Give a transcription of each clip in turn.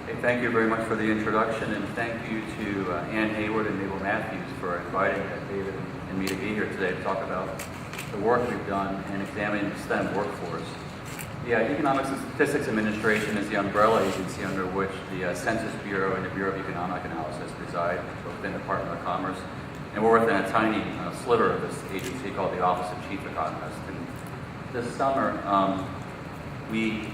Hey, thank you very much for the introduction, and thank you to Ann Hayward and Mabel Matthews for inviting David and me to be here today to talk about the work we've done in examining the STEM workforce. The Economics and Statistics Administration is the umbrella agency under which the Census Bureau and the Bureau of Economic Analysis reside within the Department of Commerce. And we're within a tiny sliver of this agency called the Office of Chief Economist. And this summer, we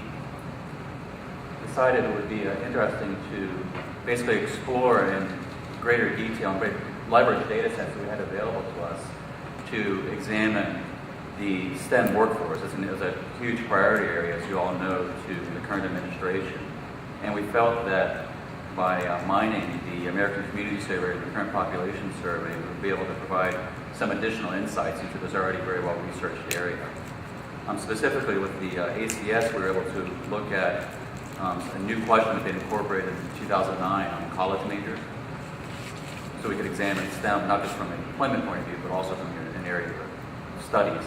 decided it would be interesting to basically explore in greater detail and leverage data sets we had available to us to examine the STEM workforce. It was a huge priority area, as you all know, to the current administration. And we felt that by mining the American Community Survey and the current population survey, we would be able to provide some additional insights into this already very well-researched area. Specifically with the ACS, we were able to look at a new question that they incorporated in 2009 on college majors. So we could examine STEM not just from an employment point of view, but also from an area of studies.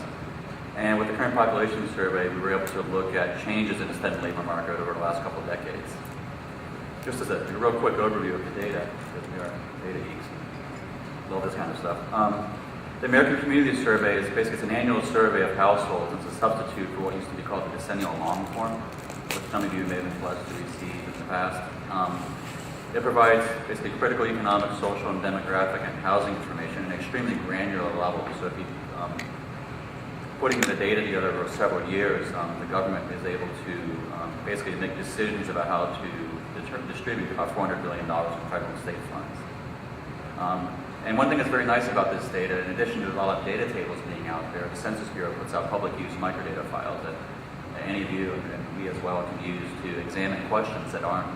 And with the current population survey, we were able to look at changes in the STEM labor market over the last couple of decades. Just as a real quick overview of the data, because we are data geeks, all this kind of stuff. The American Community Survey is basically an annual survey of households. It's a substitute for what used to be called the decennial long form, which some of you may have been blessed to receive in the past. It provides basically critical economic, social, and demographic and housing information at an extremely granular level. So if you putting the data together over several years, the government is able to basically make decisions about how to distribute about $400 billion in federal and state funds. And one thing that's very nice about this data, in addition to a lot of data tables being out there, the Census Bureau puts out public use microdata files that any of you and we as well can use to examine questions that aren't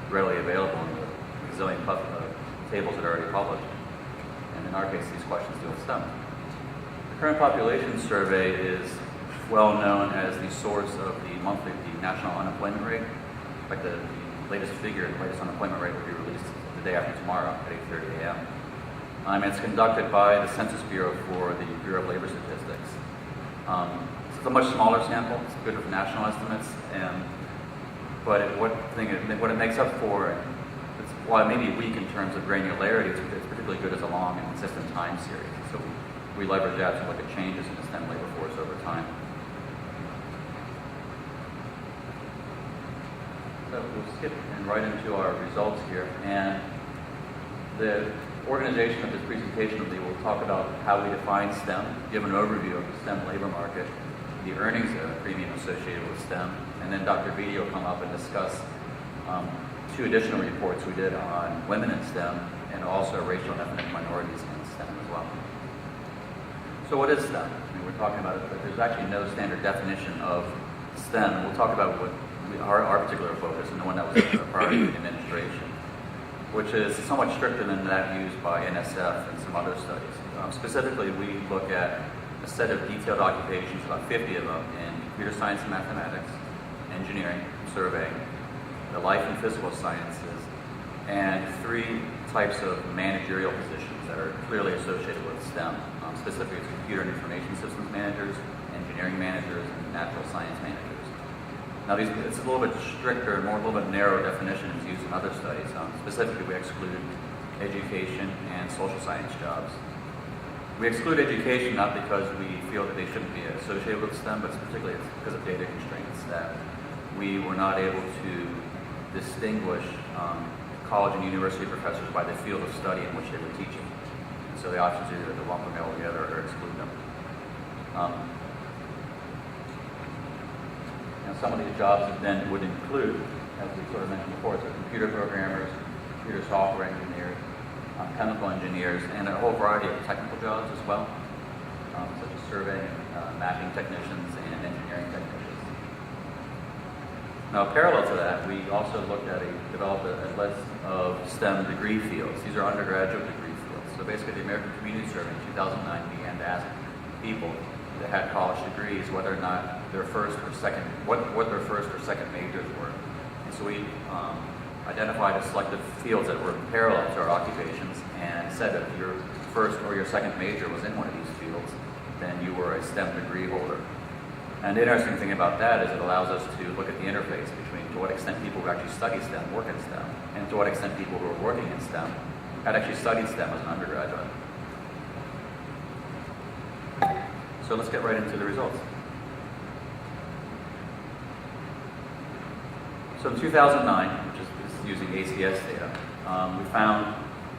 readily available in the gazillion tables that are already published. And in our case, these questions deal with STEM. The current population survey is well known as the source of the national unemployment rate. In fact, the latest figure, the latest unemployment rate will be released the day after tomorrow at 8:30 a.m. It's conducted by the Census Bureau for the Bureau of Labor Statistics. It's a much smaller sample. It's good with national estimates, but what it makes up for, while it may be weak in terms of granularity, it's particularly good as a long and consistent time series. So we leverage that to look at changes in the STEM labor force over time. So we'll skip right into our results here. And the organization of this presentation will talk about how we define STEM, give an overview of the STEM labor market, the earnings premium associated with STEM, and then Dr. Beatty will come up and discuss two additional reports we did on women in STEM and also racial and ethnic minorities in STEM as well. So what is STEM? We're talking about it, but there's actually no standard definition of STEM. We'll talk about what our particular focus and the one that was prior to the administration, which is somewhat stricter than that used by NSF and some other studies. Specifically, we look at a set of detailed occupations, about 50 of them, in computer science and mathematics, engineering, surveying, the life and physical sciences, and 3 types of managerial positions that are clearly associated with STEM. Specifically, it's computer and information systems managers, engineering managers, and natural science managers. Now, it's a little bit stricter, a little bit narrow definitions used in other studies. Specifically, we exclude education and social science jobs. We exclude education not because we feel that they shouldn't be associated with STEM, but particularly it's because of data constraints that we were not able to distinguish college and university professors by the field of study in which they were teaching. And so the options are either to lump them all together or exclude them. Some of these jobs then would include, as we sort of mentioned before, so computer programmers, computer software engineers, chemical engineers, and a whole variety of technical jobs as well, such as surveying, mapping technicians, and engineering technicians. Now, parallel to that, we also developed a list of STEM degree fields. These are undergraduate degree fields. So basically, the American Community Survey in 2009 began to ask people that had college degrees whether or not their first or second, what their first or second majors were. And so we identified a selected fields that were parallel to our occupations and said that if your first or your second major was in one of these fields, then you were a STEM degree holder. And the interesting thing about that is it allows us to look at the interface between to what extent people who actually study STEM work in STEM, and to what extent people who are working in STEM had actually studied STEM as an undergraduate. So let's get right into the results. So in 2009, which is using ACS data, we found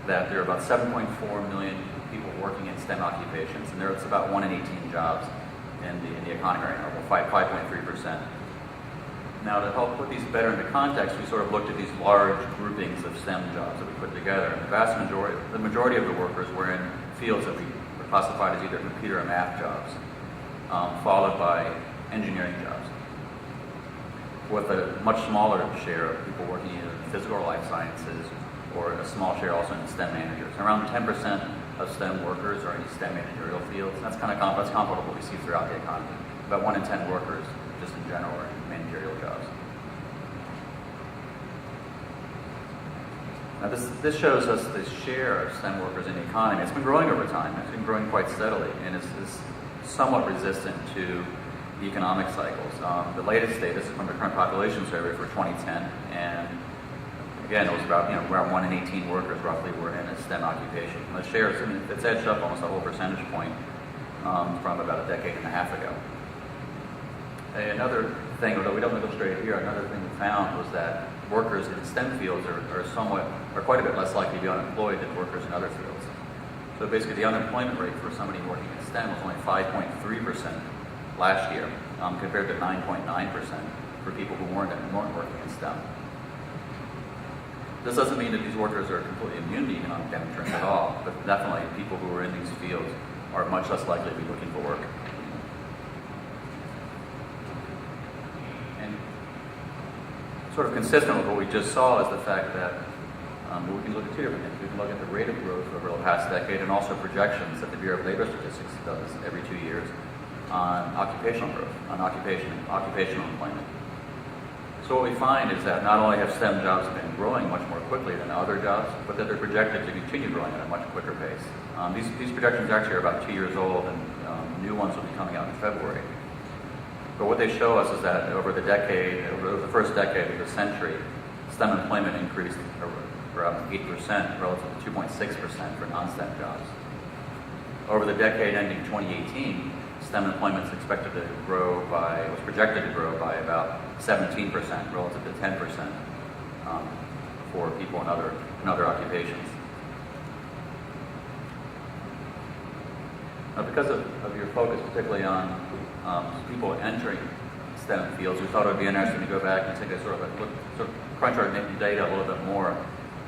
that there are about 7.4 million people working in STEM occupations, and it's about 1 in 18 jobs in the economy right now, 5.3%. Now, to help put these better into context, we sort of looked at these large groupings of STEM jobs that we put together. And the majority of the workers were in fields that we classified as either computer or math jobs, followed by engineering jobs, with a much smaller share of people working in physical or life sciences, or a small share also in STEM managers. Around 10% of STEM workers are in STEM managerial fields. That's kind of comparable to what we see throughout the economy. About 1 in 10 workers, just in general, are in managerial jobs. Now this shows us the share of STEM workers in the economy. It's been growing over time. It's been growing quite steadily, and it's somewhat resistant to the economic cycles. The latest data is from the current population survey for 2010, and again, it was about around 1 in 18 workers roughly were in a STEM occupation. And the share it's edged up almost a whole percentage point from about a decade and a half ago. Another thing, although we don't illustrate it here, another thing we found was that workers in STEM fields are quite a bit less likely to be unemployed than workers in other fields. So basically, the unemployment rate for somebody working in STEM was only 5.3% last year, compared to 9.9% for people who weren't working in STEM. This doesn't mean that these workers are completely immune to economic downturns at all, but definitely people who are in these fields are much less likely to be looking for work. And sort of consistent with what we just saw is the fact that we can look at two different things. We can look at the rate of growth over the past decade and also projections that the Bureau of Labor Statistics does every 2 years on occupational growth, on occupational employment. So what we find is that not only have STEM jobs been growing much more quickly than other jobs, but that they're projected to continue growing at a much quicker pace. These projections actually are about 2 years old, and new ones will be coming out in February. But what they show us is that over the first decade of the century, STEM employment increased around 8% relative to 2.6% for non-STEM jobs. Over the decade ending 2018, STEM employment was projected to grow by about 17% relative to 10% for people in other occupations. Now, because of your focus particularly on people entering STEM fields, we thought it would be interesting to go back and take a sort of crunch our data a little bit more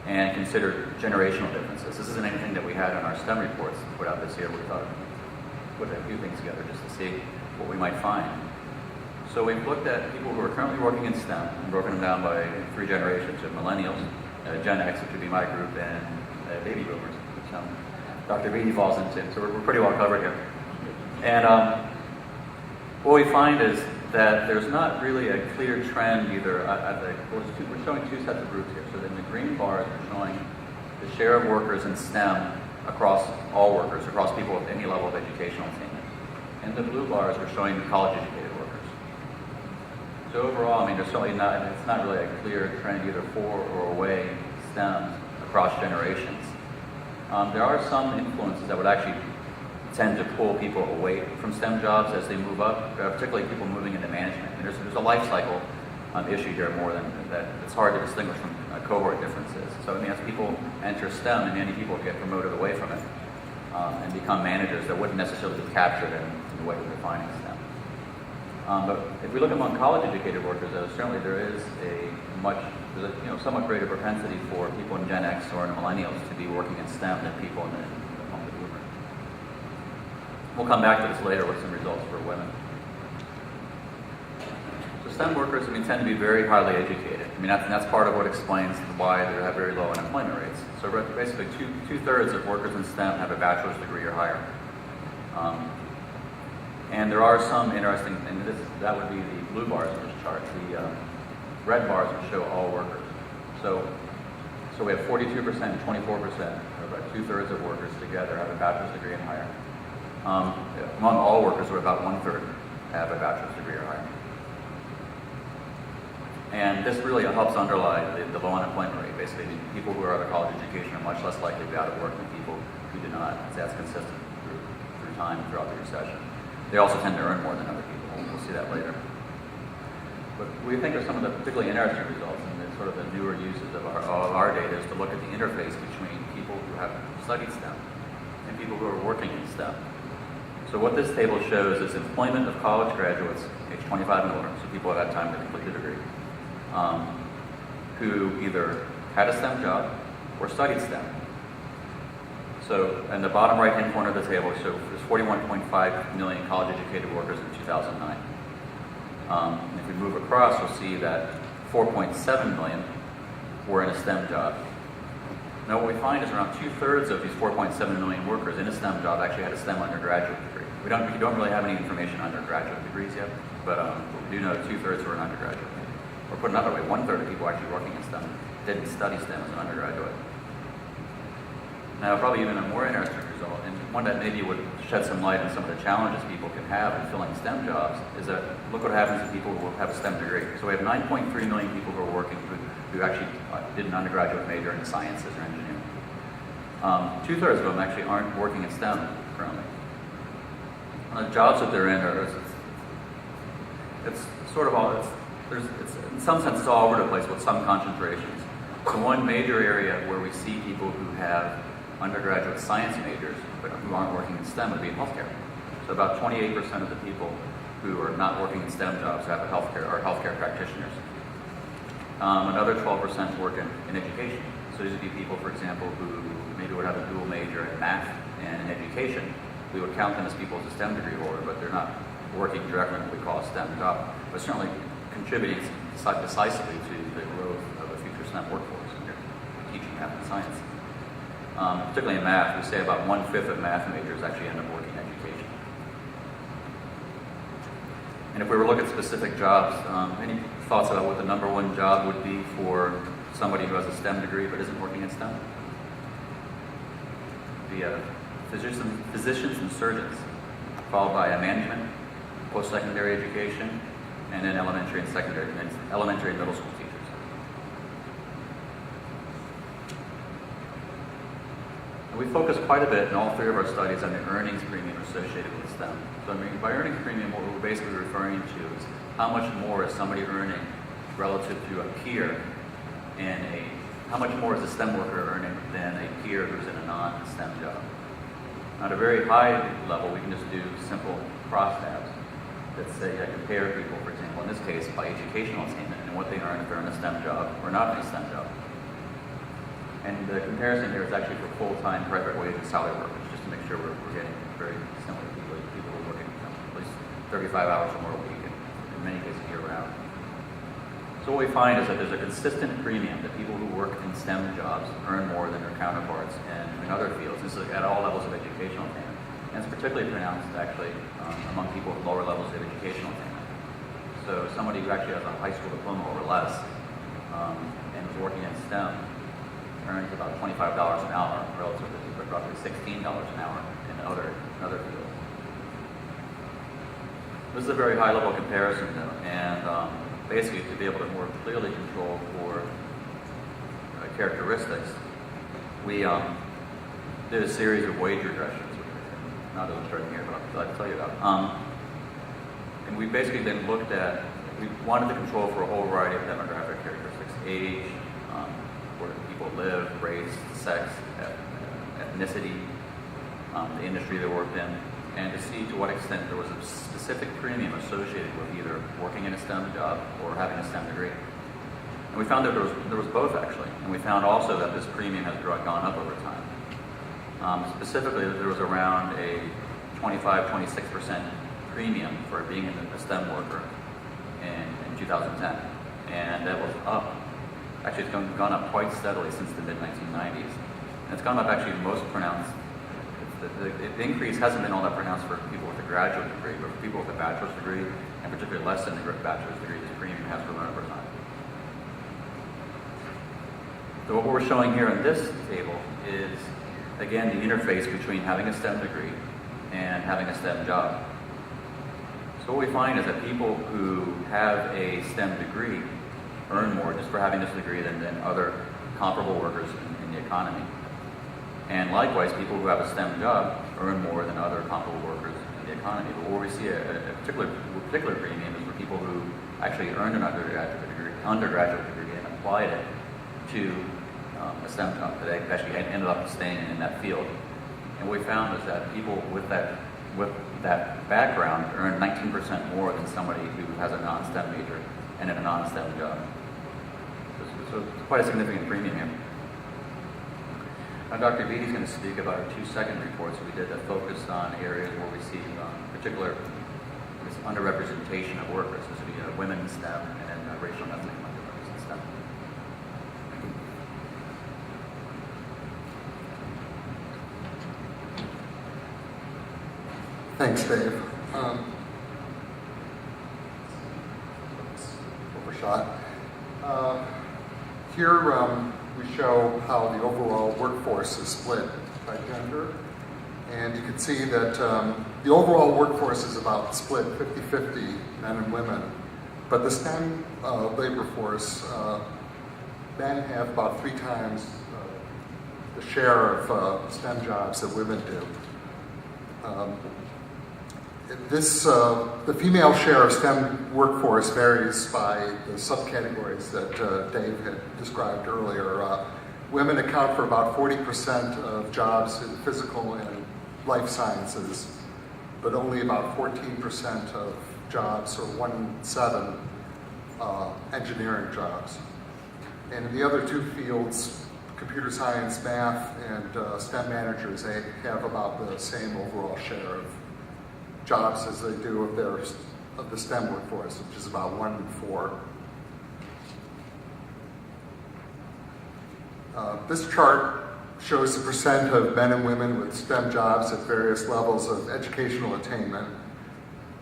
and consider generational differences. This isn't anything that we had in our STEM reports put out this year. We thought put a few things together just to see what we might find. So we've looked at people who are currently working in STEM and broken them down by 3 generations of millennials, Gen X, which would be my group, and baby boomers, which Dr. Beatty falls into. So we're pretty well covered here. And what we find is that there's not really a clear trend either. We're showing 2 sets of groups here. So in the green bars, we're showing the share of workers in STEM across all workers, across people with any level of educational attainment. In the blue bars, we're showing college-educated workers. So overall, there's certainly it's not really a clear trend either for or away STEM across generations. There are some influences that would actually tend to pull people away from STEM jobs as they move up, particularly people moving into management. And there's a life cycle issue here more than that. It's hard to distinguish from cohort differences. So as people enter STEM, and many people get promoted away from it and become managers that wouldn't necessarily be captured in the way we're defining STEM. But if we look among college-educated workers, certainly there is there's a somewhat greater propensity for people in Gen X or in millennials to be working in STEM than people in the boomer. We'll come back to this later with some results for women. So STEM workers tend to be very highly educated. That's part of what explains why they have very low unemployment rates. So basically, two-thirds of workers in STEM have a bachelor's degree or higher. And there are some interesting, and that would be the blue bars in this chart. The red bars would show all workers. So we have 42% and 24%, about 2/3 of workers together have a bachelor's degree and higher. Among all workers, we're about 1/3 have a bachelor's degree or higher. And this really helps underlie the low unemployment rate. Basically, people who are out of college education are much less likely to be out of work than people who do not. That's consistent through time throughout the recession. They also tend to earn more than other people. We'll see that later. But we think are some of the particularly interesting results and sort of the newer uses of our data is to look at the interface between people who have studied STEM and people who are working in STEM. So what this table shows is employment of college graduates, age 25 and older, so people who have had time to complete the degree, who either had a STEM job or studied STEM. So in the bottom right-hand corner of the table, so there's 41.5 million college-educated workers in 2009. And if we move across, we'll see that 4.7 million were in a STEM job. Now what we find is around 2/3 of these 4.7 million workers in a STEM job actually had a STEM undergraduate degree. We don't really have any information on undergraduate degrees yet, but we do know 2/3 were an undergraduate. Or put another way, 1/3 of people actually working in STEM didn't study STEM as an undergraduate. Now, probably even a more interesting result, and one that maybe would shed some light on some of the challenges people can have in filling STEM jobs, is that look what happens to people who have a STEM degree. So we have 9.3 million people who are working who actually did an undergraduate major in sciences or engineering. 2/3 of them actually aren't working in STEM currently. The jobs that they're in are, it's sort of all, it's in some sense it's all over the place with some concentrations. So one major area where we see people who have undergraduate science majors but who aren't working in STEM would be in healthcare. So about 28% of the people who are not working in STEM jobs have a are healthcare practitioners. Another 12% work in education. So these would be people, for example, who maybe would have a dual major in math and in education. We would count them as people with a STEM degree holder, but they're not working directly in what we call a STEM job, but certainly contributing decisively to the growth of a future STEM workforce in teaching math and science. Particularly in math, we say about 1/5 of math majors actually end up working in education. And if we were to look at specific jobs, any thoughts about what the number one job would be for somebody who has a STEM degree but isn't working in STEM? The physicians and surgeons, followed by management, post-secondary education, and then elementary and middle school teachers. And we focus quite a bit in all three of our studies on the earnings premium associated with STEM. So by earnings premium, what we're basically referring to is how much more is somebody earning relative to a peer how much more is a STEM worker earning than a peer who's in a non-STEM job. At a very high level, we can just do simple crosstabs that say compare people, for example, in this case, by educational attainment and what they earn if they're in a STEM job or not in a STEM job. And the comparison here is actually for full-time private wage and salary workers, just to make sure we're getting very similar people who are working at least 35 hours or more a week, and in many cases year-round. So what we find is that there's a consistent premium that people who work in STEM jobs earn more than their counterparts in other fields. This is at all levels of educational attainment. And it's particularly pronounced, actually, among people with lower levels of educational attainment. So somebody who actually has a high school diploma or less and is working in STEM earns about $25 an hour relative to roughly $16 an hour in other fields. This is a very high-level comparison, though, and basically to be able to more clearly control for characteristics, we did a series of wage regressions, which I'm not illustrating here, but I'll tell you about. And we basically then looked at, we wanted to control for a whole variety of demographic characteristics: age, where people live, race, sex, ethnicity, the industry they worked in, and to see to what extent there was a specific premium associated with either working in a STEM job or having a STEM degree. And we found that there was both, actually. And we found also that this premium has gone up over time. Specifically, there was around a 25-26% premium for being a STEM worker in 2010. And that was up. Actually, it's gone up quite steadily since the mid-1990s. And it's gone up actually most pronounced. The increase hasn't been all that pronounced for people with a graduate degree, but for people with a bachelor's degree, and particularly less than a bachelor's degree, this premium has grown over time. So what we're showing here in this table is, again, the interface between having a STEM degree and having a STEM job. So what we find is that people who have a STEM degree earn more just for having this degree than other comparable workers in the economy. And likewise, people who have a STEM job earn more than other comparable workers in the economy. But where we see a particular premium is for people who actually earned an undergraduate degree and applied it to a STEM job that they actually ended up staying in that field. And what we found is that people with that background earn 19% more than somebody who has a non-STEM major and in a non-STEM job. So it's quite a significant premium here. Now, Dr. Beatty is going to speak about our 2 second reports we did that focused on areas where we see particular underrepresentation of workers. This would be women in STEM and racial and ethnic minorities in STEM. Thanks, Dave. Overshot. Here we show how the overall workforce is split by gender. And you can see that the overall workforce is about split 50-50 men and women. But the STEM labor force, men have about 3 times the share of STEM jobs that women do. The female share of STEM workforce varies by the subcategories that Dave had described earlier. Women account for about 40% of jobs in physical and life sciences, but only about 14% of jobs, or 1 in 7, engineering jobs. And in the other 2 fields, computer science, math, and STEM managers, they have about the same overall share of jobs as they do of the STEM workforce, which is about 1 in 4. This chart shows the percent of men and women with STEM jobs at various levels of educational attainment.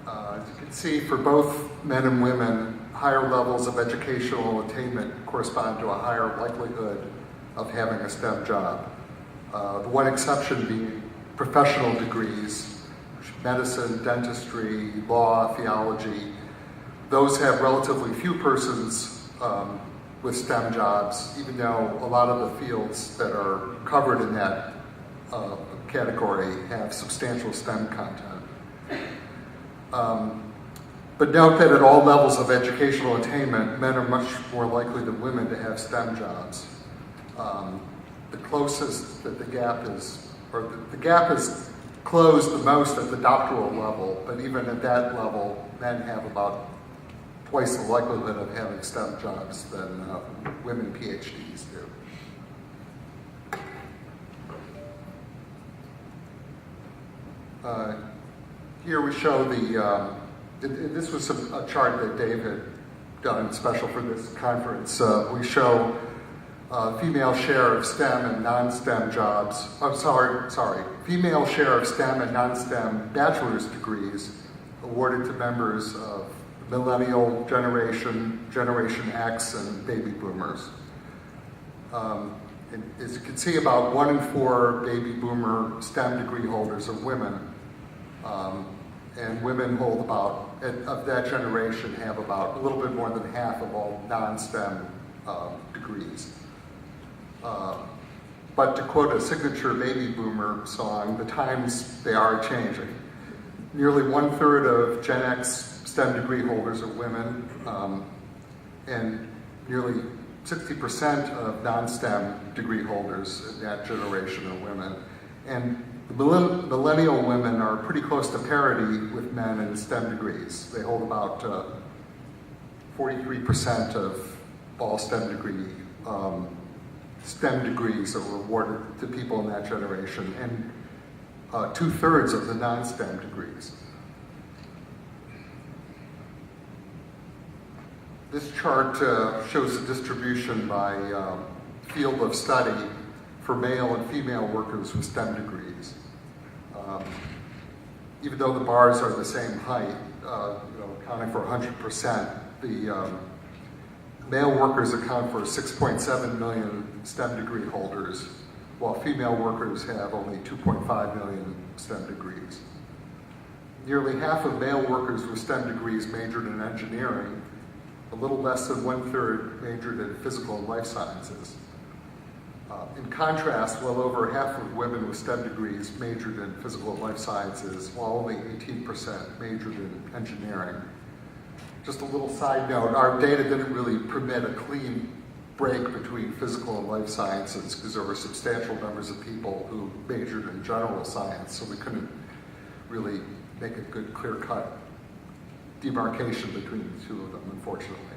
As you can see, for both men and women, higher levels of educational attainment correspond to a higher likelihood of having a STEM job. The one exception being professional degrees, medicine, dentistry, law, theology. Those have relatively few persons with STEM jobs, even though a lot of the fields that are covered in that category have substantial STEM content. But note that at all levels of educational attainment, men are much more likely than women to have STEM jobs. The closest that the gap is, or the gap is closed the most at the doctoral level, but even at that level, men have about twice the likelihood of having STEM jobs than women PhDs do. Here we show this was a chart that Dave had done special for this conference. We show female share of STEM and non-STEM jobs. Female share of STEM and non-STEM bachelor's degrees awarded to members of the millennial generation, Generation X, and baby boomers. And as you can see, about 1 in 4 baby boomer STEM degree holders are women. And women hold about, of that generation, have about a little bit more than half of all non-STEM degrees. But to quote a signature baby boomer song, the times, they are changing. Nearly 1/3 of Gen X STEM degree holders are women, and nearly 60% of non-STEM degree holders in that generation are women. And the millennial women are pretty close to parity with men in STEM degrees. They hold about 43% of all STEM degrees are awarded to people in that generation, and 2/3 of the non-STEM degrees. This chart shows the distribution by field of study for male and female workers with STEM degrees. Even though the bars are the same height, accounting for 100%, the male workers account for 6.7 million STEM degree holders, while female workers have only 2.5 million STEM degrees. nearly half of male workers with STEM degrees majored in engineering. A little less than 1/3 majored in physical and life sciences. In contrast, well over half of women with STEM degrees majored in physical and life sciences, while only 18% majored in engineering. Just a little side note, our data didn't really permit a clean break between physical and life sciences because there were substantial numbers of people who majored in general science, so we couldn't really make a good clear-cut demarcation between the two of them, unfortunately.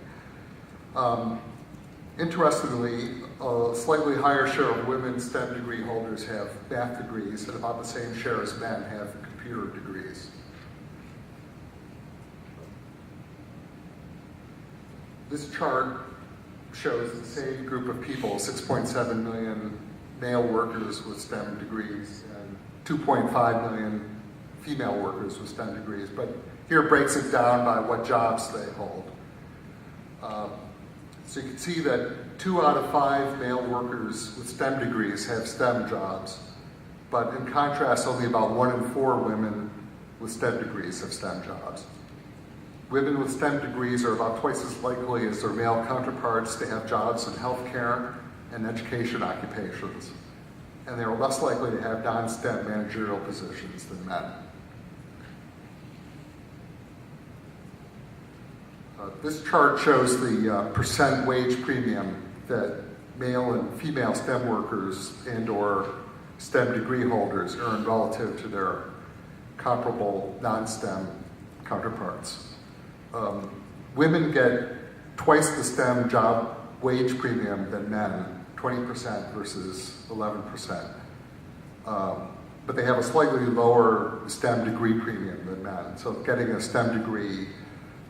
Interestingly, a slightly higher share of women STEM degree holders have math degrees, and about the same share as men have computer degrees. This chart shows the same group of people, 6.7 million male workers with STEM degrees and 2.5 million female workers with STEM degrees, but here it breaks it down by what jobs they hold. So you can see that 2 out of 5 male workers with STEM degrees have STEM jobs, but in contrast, only about 1 in 4 women with STEM degrees have STEM jobs. Women with STEM degrees are about twice as likely as their male counterparts to have jobs in healthcare and education occupations, and they are less likely to have non-STEM managerial positions than men. This chart shows the percent wage premium that male and female STEM workers and/or STEM degree holders earn relative to their comparable non-STEM counterparts. Women get twice the STEM job wage premium than men, 20% versus 11%. But they have a slightly lower STEM degree premium than men. So getting a STEM degree,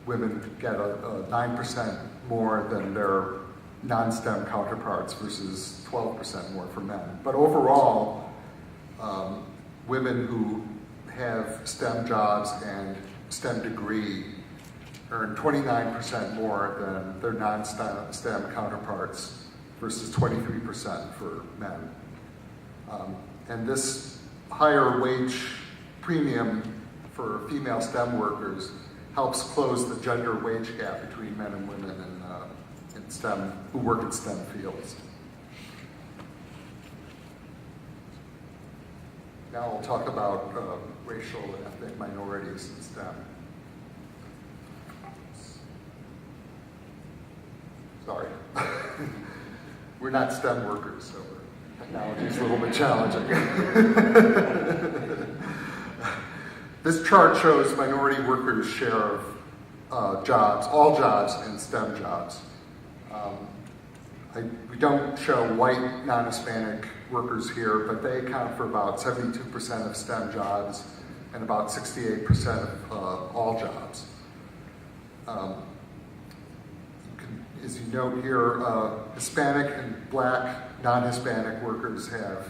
women get a 9% more than their non-STEM counterparts versus 12% more for men. But overall, women who have STEM jobs and STEM degree earn 29% more than their non-STEM counterparts versus 23% for men. And this higher wage premium for female STEM workers helps close the gender wage gap between men and women in STEM, who work in STEM fields. Now I'll talk about racial and ethnic minorities in STEM. Sorry. We're not STEM workers, so technology is a little bit challenging. This chart shows minority workers' share of jobs, all jobs in STEM jobs. We don't show white non-Hispanic workers here, but they account for about 72% of STEM jobs and about 68% of all jobs. As you note here, Hispanic and Black non-Hispanic workers have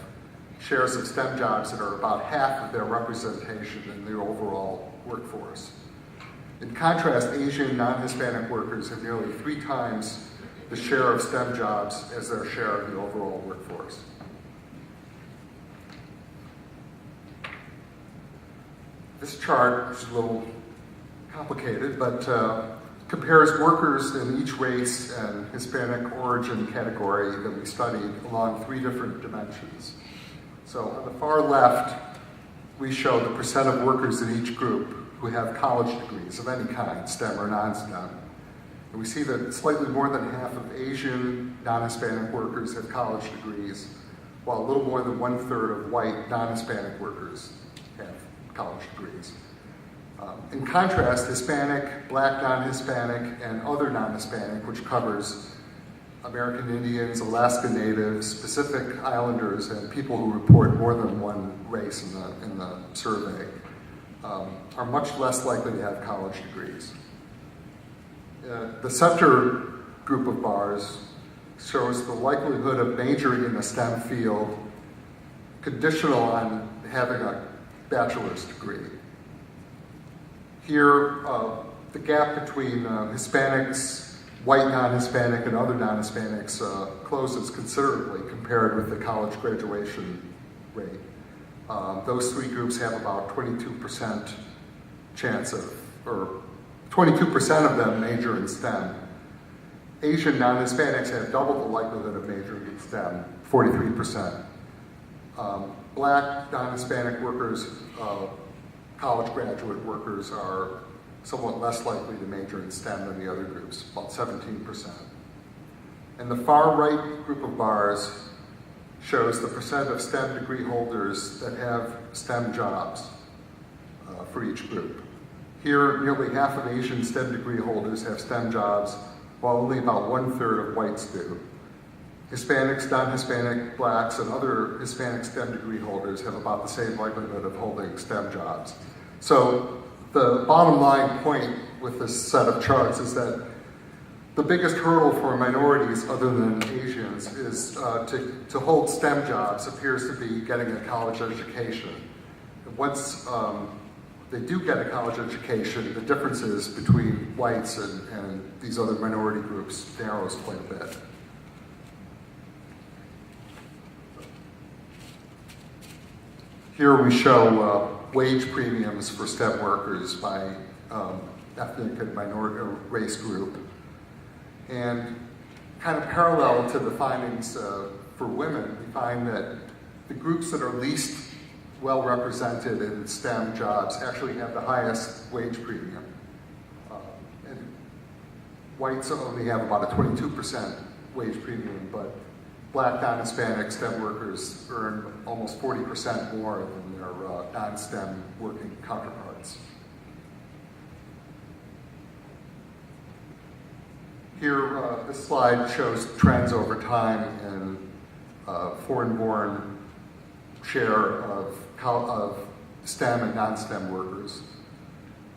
shares of STEM jobs that are about half of their representation in the overall workforce. In contrast, Asian non-Hispanic workers have nearly 3 times the share of STEM jobs as their share of the overall workforce. This chart is a little complicated, but compares workers in each race and Hispanic origin category that we studied along 3 different dimensions. So on the far left, we show the percent of workers in each group who have college degrees of any kind, STEM or non-STEM. And we see that slightly more than half of Asian non-Hispanic workers have college degrees, while a little more than 1/3 of white non-Hispanic workers have college degrees. In contrast, Hispanic, Black non-Hispanic, and other non-Hispanic, which covers American Indians, Alaska Natives, Pacific Islanders, and people who report more than one race in the survey, are much less likely to have college degrees. The center group of bars shows the likelihood of majoring in a STEM field conditional on having a bachelor's degree. Here, the gap between Hispanics, white non-Hispanic, and other non-Hispanics closes considerably compared with the college graduation rate. Those 3 groups have about 22% chance of, or 22% of them major in STEM. Asian non-Hispanics have double the likelihood of majoring in STEM, 43%. Black non-Hispanic workers, college graduate workers, are somewhat less likely to major in STEM than the other groups, about 17%. And the far right group of bars shows the percent of STEM degree holders that have STEM jobs for each group. Here, nearly half of Asian STEM degree holders have STEM jobs, while only about 1/3 of whites do. Hispanics, non-Hispanic, blacks, and other Hispanic STEM degree holders have about the same likelihood of holding STEM jobs. So the bottom line point with this set of charts is that the biggest hurdle for minorities other than Asians is to hold STEM jobs appears to be getting a college education. And once they do get a college education, the differences between whites and these other minority groups narrows quite a bit. Here we show wage premiums for STEM workers by ethnic and minority or race group. And kind of parallel to the findings for women, we find that the groups that are least well represented in STEM jobs actually have the highest wage premium. And whites only have about a 22% wage premium, but black non-Hispanic STEM workers earn almost 40% more than their non-STEM working counterparts. Here, this slide shows trends over time in foreign-born share of STEM and non-STEM workers.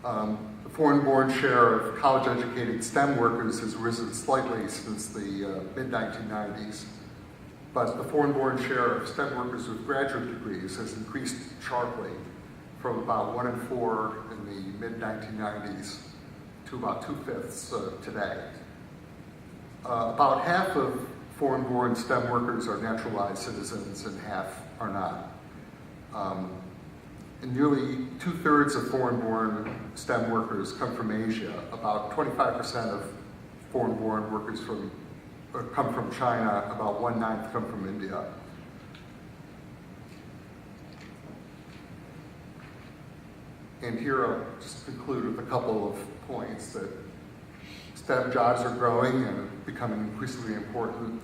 The foreign-born share of college-educated STEM workers has risen slightly since the mid-1990s, but the foreign-born share of STEM workers with graduate degrees has increased sharply from about 1 in 4 in the mid-1990s to about 2/5 today. About half of foreign-born STEM workers are naturalized citizens and half are not. And nearly 2/3 of foreign-born STEM workers come from Asia. About 25% of foreign-born workers come from China, about 1/9 come from India. And here I'll just conclude with a couple of points that STEM jobs are growing and becoming increasingly important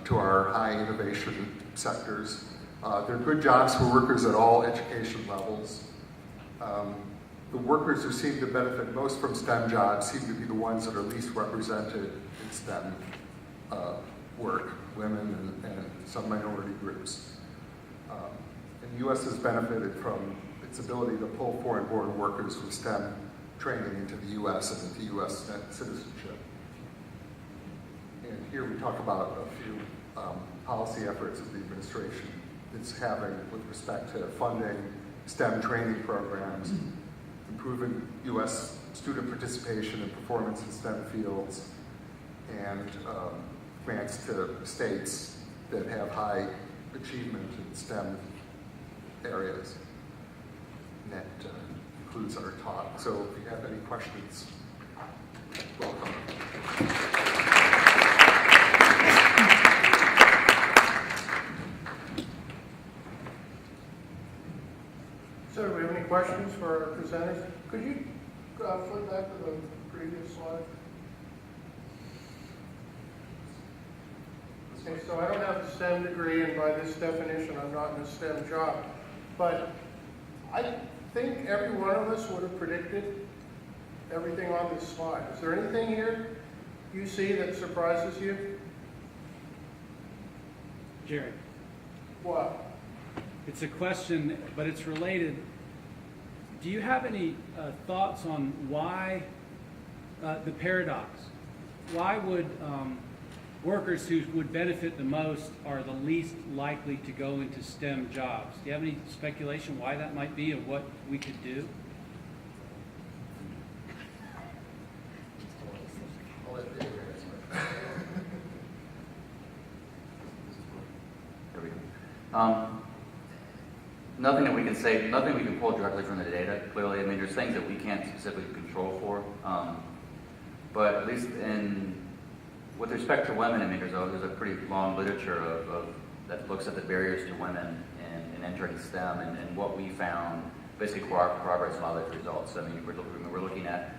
to our high innovation sectors. They're good jobs for workers at all education levels. The workers who seem to benefit most from STEM jobs seem to be the ones that are least represented in STEM work, women and some minority groups. And the U.S. has benefited from its ability to pull foreign-born workers with STEM training into the U.S. and into U.S. citizenship. And here we talk about a few policy efforts that the administration is having with respect to funding STEM training programs, improving U.S. student participation and performance in STEM fields, and grants to states that have high achievement in STEM areas. And that concludes our talk. So if you have any questions, welcome. So do we have any questions for our presenters? Could you flip back to the previous slide? Okay, so I don't have a STEM degree, and by this definition, I'm not in a STEM job. But I think every one of us would have predicted everything on this slide. Is there anything here you see that surprises you? Jerry, What? it's a question, but it's related. Do you have any thoughts on why the paradox? Why would workers who would benefit the most are the least likely to go into STEM jobs? Do you have any speculation why that might be and what we could do? There we go. Nothing that we can say, nothing we can pull directly from the data, clearly. I mean, there's things that we can't specifically control for. But at least with respect to women, I mean, there's a pretty long literature that looks at the barriers to women in entering STEM, and what we found basically corroborates a lot of those results. I mean, we're looking at,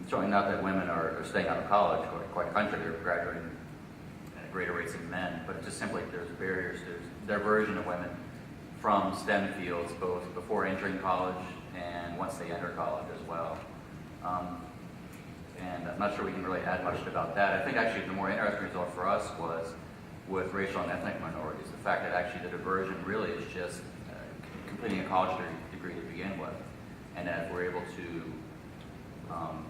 showing not that women are staying out of college, quite the contrary, they're graduating at greater rates than men, but it's just simply there's barriers, there's diversion of women from STEM fields, both before entering college and once they enter college as well. And I'm not sure we can really add much about that. I think actually the more interesting result for us was with racial and ethnic minorities, the fact that actually the diversion really is just completing a college degree to begin with, and that we're able to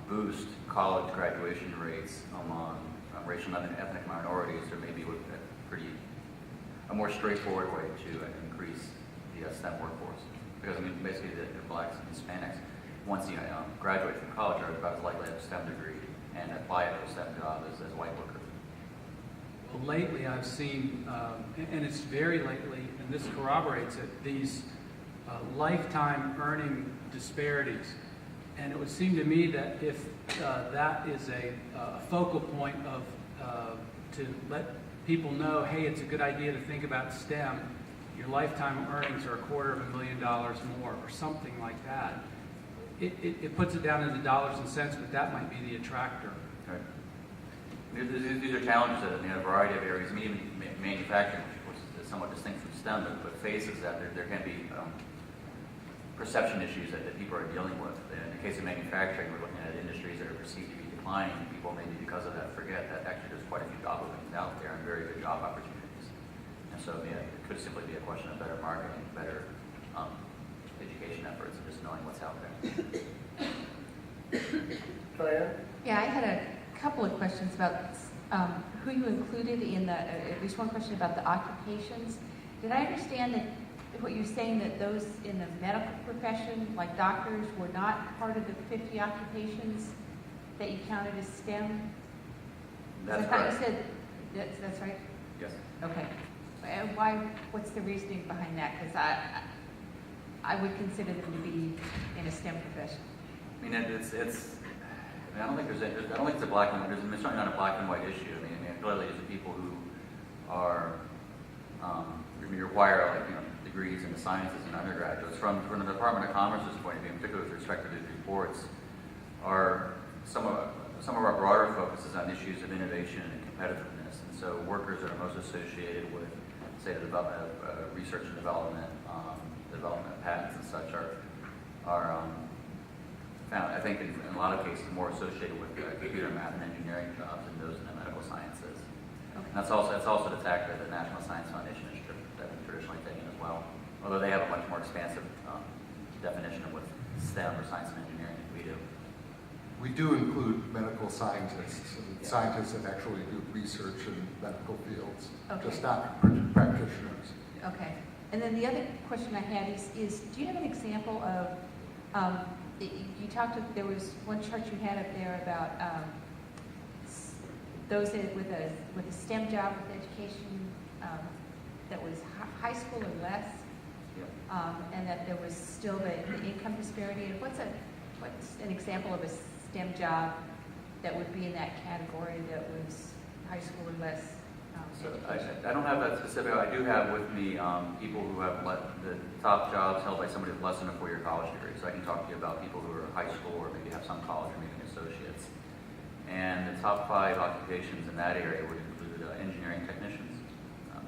boost college graduation rates among racial and ethnic minorities, there may be a more straightforward way to increase the STEM workforce. Because I mean, basically the blacks and Hispanics, once you graduate from college, are about as likely to have a STEM degree and apply it to a STEM job as white workers. Well, lately I've seen, and it's very lately, and this corroborates it, these lifetime earning disparities. And it would seem to me that if that is a focal point of to let people know, hey, it's a good idea to think about STEM, your lifetime earnings are $250,000 more, or something like that. It puts it down into dollars and cents, but that might be the attractor. Right. These are challenges that in a variety of areas. I mean, even manufacturing, which is somewhat distinct from STEM, but faces that there can be perception issues that people are dealing with. In the case of manufacturing, we're looking at industries that are perceived to be declining. People maybe because of that forget that actually there's quite a few job openings out there and very good job opportunities. And so yeah, it could simply be a question of better marketing, better education efforts, and just knowing what's out there. Diane? Yeah, I had a couple of questions about who you included in the, at least one question about the occupations. Did I understand that what you're saying, that those in the medical profession, like doctors, were not part of the 50 occupations that you counted as STEM? That's I thought correct. you said, that's right? Yes. Okay. And what's the reasoning behind that? Because I would consider them to be in a STEM profession. I mean, I don't think it's a black and white. It's certainly not a black and white issue. I mean, clearly, there's people who are require degrees in the sciences and undergraduates. From the Department of Commerce's point of view, in particular with respect to these reports, some of our broader focus is on issues of innovation and competitiveness. And so, workers that are most associated with, say, the development of research and development, development of patents and such are found, I think, in a lot of cases, more associated with computer, math, and engineering jobs than those in the medical sciences. Okay. And that's also the tack that the National Science Foundation has traditionally taken as well, although they have a much more expansive definition of what STEM or science and engineering than we do. We do include medical scientists and Yeah. scientists that actually do research in medical fields, Okay. just not practitioners. Okay. And then the other question I had is do you have an example of, you talked, there was one chart you had up there about those with a STEM job with education that was high school or less, and that there was still the income disparity. And what's an example of a STEM job that would be in that category that was high school or less? So I don't have that specific. I do have with me people who have the top jobs held by somebody with less than a 4-year college degree. So I can talk to you about people who are high school or maybe have some college or maybe associates. And the top 5 occupations in that area would include engineering technicians,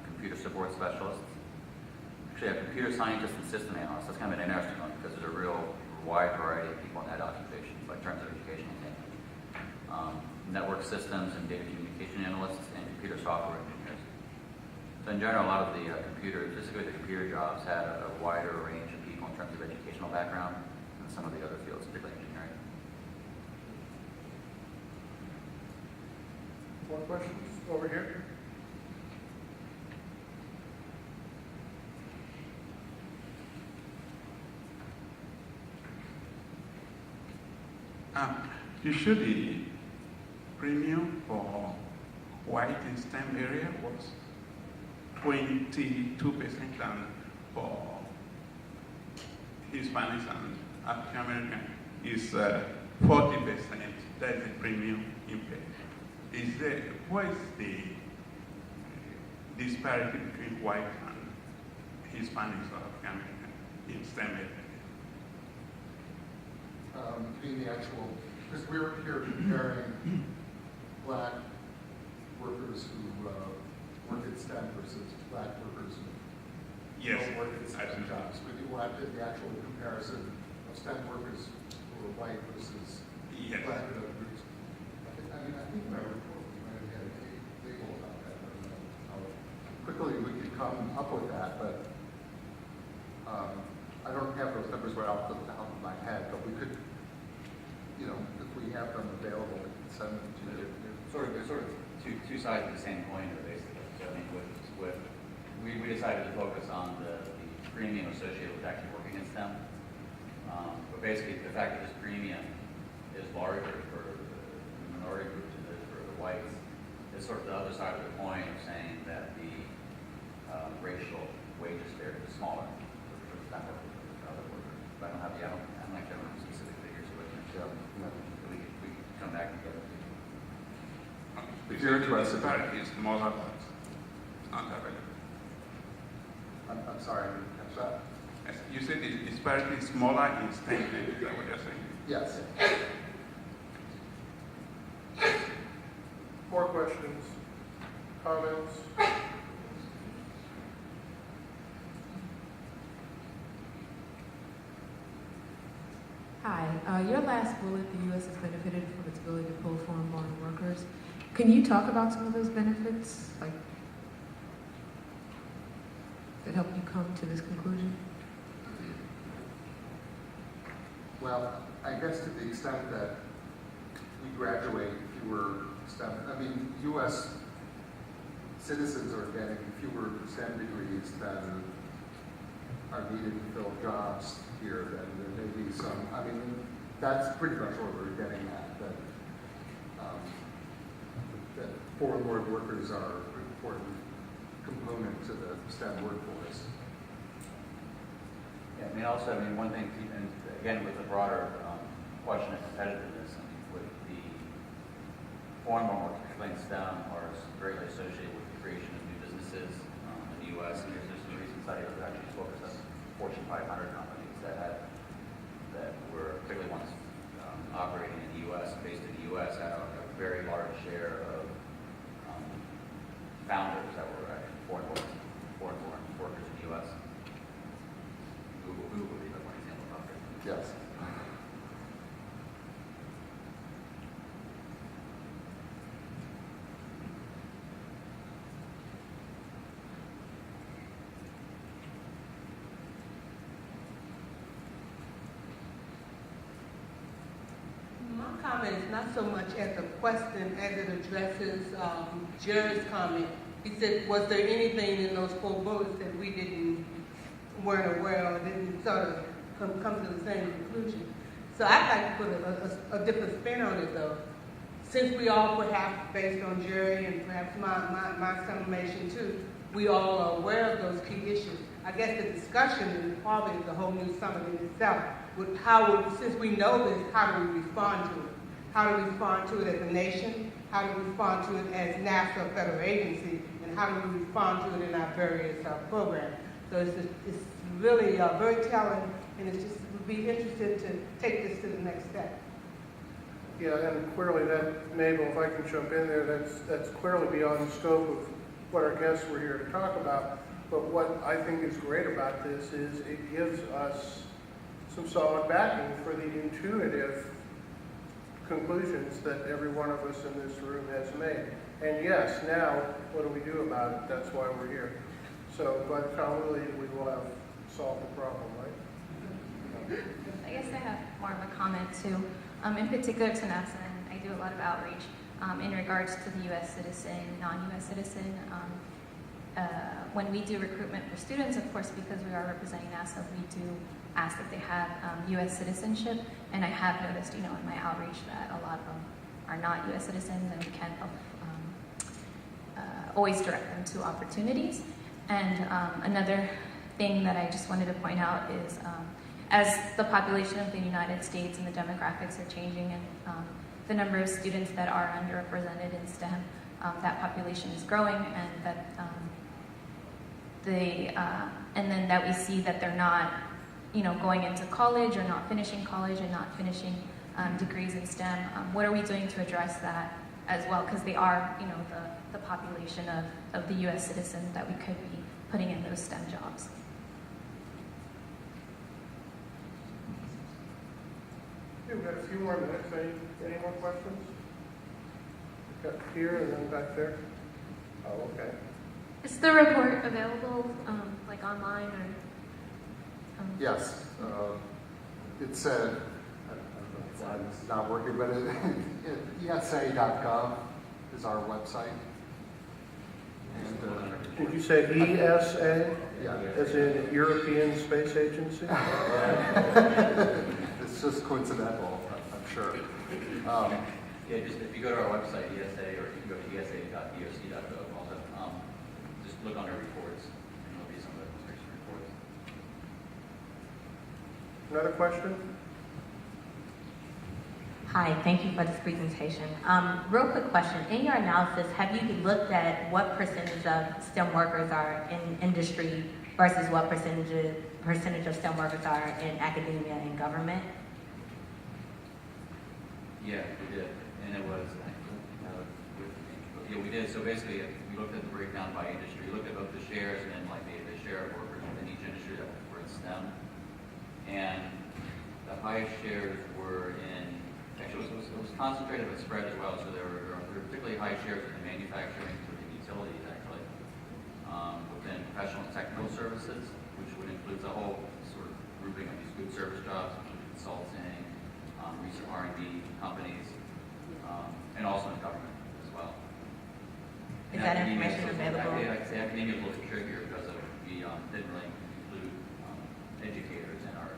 computer support specialists, actually a computer scientist and system analyst. That's kind of an interesting one because there's a real wide variety of people in that occupation, but in terms of educational attainment. Network systems and data communication analysts and computer software engineers. So in general, a lot of the specifically the computer jobs had a wider range of people in terms of educational background than some of the other fields, particularly engineering. More questions over here? Usually, premium for white in STEM area was 22%, and for Hispanics and African American is 40%. That's the premium you pay. What is the disparity between white and Hispanics or African American in STEM area? Being the actual, because we're here comparing black workers who work at STEM versus black workers who Yes, don't work at STEM absolutely. jobs. We do want to do the actual comparison of STEM workers who are white versus Yes. black and other groups. I think my report, we might have had a table about that. I don't know how quickly we could come up with that, but I don't have those numbers right off the top of my head, but we could, if we have them available, we can send them to you. There's sort of two sides of the same coin here, basically. So I mean, we decided to focus on the premium associated with actually working in STEM. But basically, the fact that this premium is larger for the minority groups than it is for the whites is sort of the other side of the coin of saying that the racial wage disparity is smaller for STEM workers than for other workers. But I don't like to have specific figures, but we can come back and get it. If you're interested. Disparity is smaller, but it's not available. I'm sorry, I didn't catch that. Yes, you said the disparity is smaller in STEM, is that what you're saying? Yes. More questions, comments? Hi, your last bullet, the U.S. has benefited from its ability to pull foreign-born workers. Can you talk about some of those benefits, like, that helped you come to this conclusion? Well, I guess to the extent that we graduate fewer STEM, U.S. citizens are getting fewer STEM degrees than are needed to fill jobs here, then there may be some, that's pretty much what we're getting at, that foreign-born workers are an important component to the STEM workforce. Yeah, one thing, and again, with the broader question of competitiveness, with the foreign-born workers, particularly in STEM, are greatly associated with the creation of new businesses in the U.S. And there's some recent studies that actually focused on Fortune 500 companies that were particularly ones operating in the U.S., based in the U.S., had a very large share of founders that were actually foreign-born workers in the U.S. Google would be the one example of it. Yes. My comment is not so much as a question as it addresses Jerry's comment. He said, was there anything in those 4 bullets that we weren't aware of, didn't sort of come to the same conclusion? So I'd like to put a different spin on it, though. Since we all, perhaps based on Jerry and perhaps my summation too, we all are aware of those key issues. I guess the discussion is probably the whole new summit in itself. Since we know this, how do we respond to it? How do we respond to it as a nation? How do we respond to it as NASA, a federal agency? And how do we respond to it in our various programs? So it's really very telling, and it just would be interesting to take this to the next step. Yeah, and clearly that, Mabel, if I can jump in there, that's clearly beyond the scope of what our guests were here to talk about. But what I think is great about this is it gives us some solid backing for the intuitive conclusions that every one of us in this room has made. And yes, now, what do we do about it? That's why we're here. So by the time we leave, we will have solved the problem, right? I guess I have more of a comment too. In particular to NASA, and I do a lot of outreach in regards to the U.S. citizen, non-U.S. citizen. When we do recruitment for students, of course, because we are representing NASA, we do ask that they have U.S. citizenship. And I have noticed, in my outreach that a lot of them are not U.S. citizens, and we can't always direct them to opportunities. And another thing that I just wanted to point out is as the population of the United States and the demographics are changing, and the number of students that are underrepresented in STEM, that population is growing, and that and then that we see that they're not, going into college or not finishing college and not finishing degrees in STEM. What are we doing to address that as well? Because they are, the population of the U.S. citizen that we could be putting in those STEM jobs. Okay, we've got a few more minutes. Any more questions? Got here and then back there. Oh, okay. Is the report available, like online or? Yes, it said, it's not working, but ESA.gov is our website. And, Did you say ESA? yeah. As in European Space Agency? It's just coincidental, I'm sure. Yeah, just if you go to our website, ESA, or you can go to esa.doc.gov also, just look under reports, and there'll be some of the most recent reports. Another question? Hi, thank you for this presentation. Real quick question. In your analysis, have you looked at what percentage of STEM workers are in industry versus what percentage of STEM workers are in academia and government? Yeah, we did, and it was, yeah, we did. So basically, we looked at the breakdown by industry. We looked at both the shares and then like the share of workers within each industry that were in STEM. And the highest shares were in, actually it was concentrated but spread as well. So there were particularly high shares in the manufacturing, including utilities actually, within professional and technical services, which would include the whole sort of grouping of these good service jobs, including consulting, research R&D companies, and also in government as well. Is that information available? I'd say academia is a little bit trickier because we didn't really include educators in our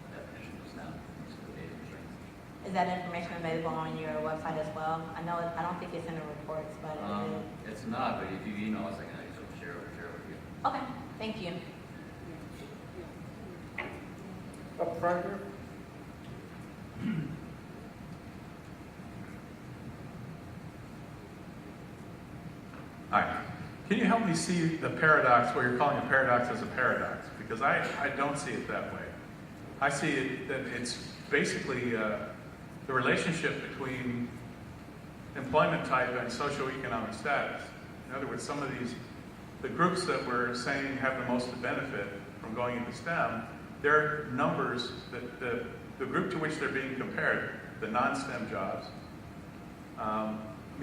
definition of STEM, so the data constraints. Is that information available on your website as well? I don't think it's in the reports, but It's not, but if you email us, I can sort of share it with you. okay, thank you. Up front here? Hi. Can you help me see the paradox, what you're calling a paradox, as a paradox? Because I don't see it that way. I see it that it's basically the relationship between employment type and socioeconomic status. In other words, some of the groups that we're saying have the most to benefit from going into STEM, their numbers, the group to which they're being compared, the non-STEM jobs,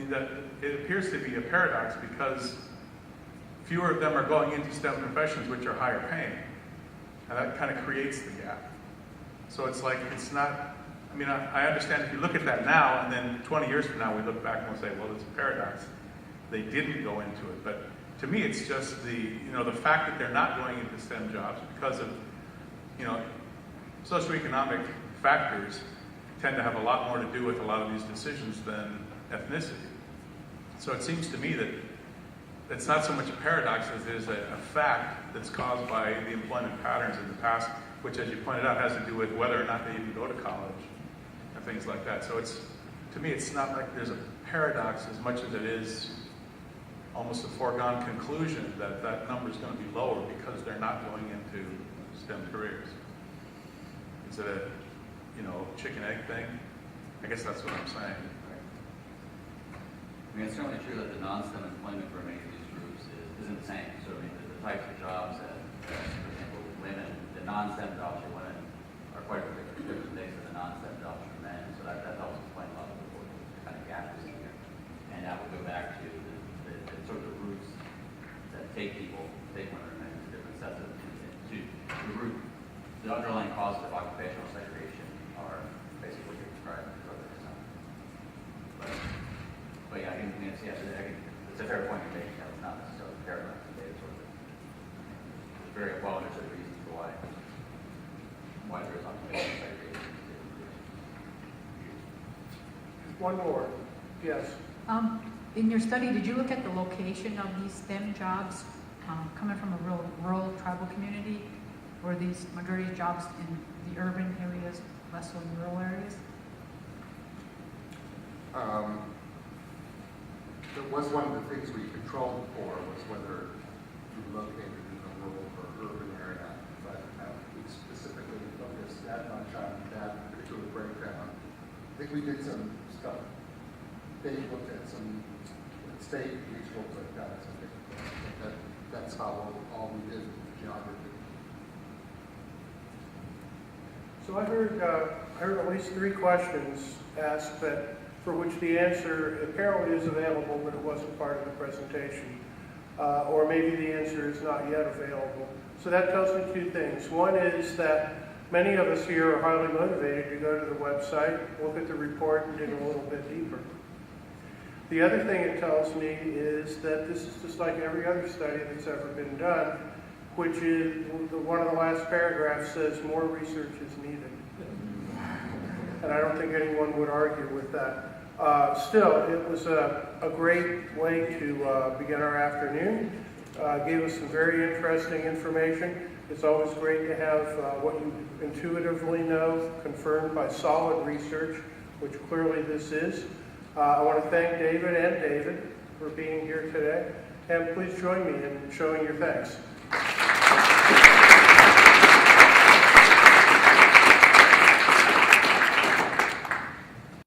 that it appears to be a paradox because fewer of them are going into STEM professions which are higher paying. And that kind of creates the gap. So it's like, it's not, I understand if you look at that now and then 20 years from now we look back and we'll say, well, it's a paradox. They didn't go into it. But to me, it's just the fact that they're not going into STEM jobs because of, socioeconomic factors tend to have a lot more to do with a lot of these decisions than ethnicity. So it seems to me that it's not so much a paradox as it is a fact that's caused by the employment patterns in the past, which, as you pointed out, has to do with whether or not they even go to college and things like that. So to me, it's not like there's a paradox as much as it is almost a foregone conclusion that that number is going to be lower because they're not going into STEM careers. Is it a, chicken-egg thing? I guess that's what I'm saying. It's certainly true that the non-STEM employment for many of these groups isn't the same. So the types of jobs that, for example, with women, the non-STEM jobs for women are quite a bit different things than the non-STEM jobs for men. So that helps explain a lot of the kind of gap we see here. And that would go back to the sort of the roots that take women and men to different sets of, to the root, the underlying causes of occupational segregation are basically what you're describing. But yeah, it's a fair point to make. It's not necessarily a paradox. There's very well understood reasons for why there is occupational segregation. One more. Yes. In your study, did you look at the location of these STEM jobs coming from a rural tribal community? Or are these majority of jobs in the urban areas, less so in rural areas? That was one of the things we controlled for, was whether you were located in a rural or urban area. But we specifically focused that much on that particular breakdown. I think we did some stuff. They looked at some state regional breakdowns. I think that's how all we did with geography. So I heard at least 3 questions asked that for which the answer apparently is available, but it wasn't part of the presentation. Or maybe the answer is not yet available. So that tells me 2 things. One is that many of us here are highly motivated to go to the website, look at the report, and dig a little bit deeper. The other thing it tells me is that this is just like every other study that's ever been done, which is one of the last paragraphs says more research is needed. And I don't think anyone would argue with that. Still, it was a great way to begin our afternoon. Gave us some very interesting information. It's always great to have what you intuitively know confirmed by solid research, which clearly this is. I want to thank David and David for being here today. And please join me in showing your thanks.